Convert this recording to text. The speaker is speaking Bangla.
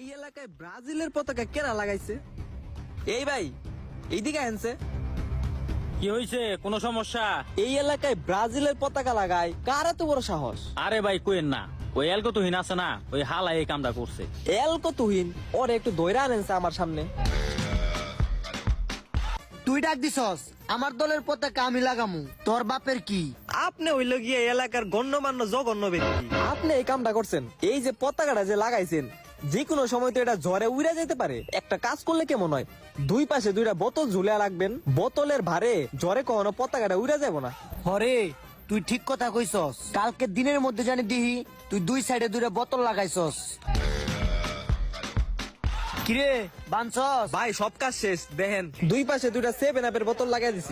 এই এলাকায় ব্রাজিলের পতাকা কেনা লাগাইছে? এই ভাই এইদিকে আনছে। কি হয়েছে? কোনো সমস্যা? এই এলাকায় ব্রাজিলের পতাকা লাগায় কার এত বড় সাহস? আরে ভাই কোয়েন না, ওই এলকো তুহিন আছে না, ওই হালা এই কামটা করছে। এলকো তুহিন ওর একটু দইরা আনছে আমার সামনে। তুই ডাক দিছস আমার দলের পতাকা আমি লাগামু, তোর বাপের কি? আপনি হইল গিয়ে এলাকার গণ্যমান্য জঘন্য ব্যক্তি। আপনি এই কামটা করছেন, এই যে পতাকাটা যে লাগাইছেন, যে কোনো সময় তো এটা ঝড়ে উড়ে যেতে পারে। একটা কাজ করলে কেমন হয়, দুই পাশে দুইটা বোতল ঝুলে রাখবেন, বোতলের ভারে ঝড়ে কখনো পতাকাটা উড়ে যাব না। হরে তুই ঠিক কথা কইছস, কালকে দিনের মধ্যে জানি দিহি তুই দুই সাইডে দুইটা বোতল লাগাইছস। কিরে বানছস? ভাই সব কাজ শেষ, দেখেন দুই পাশে দুইটা 7-Up এর বোতল লাগাই দিছি।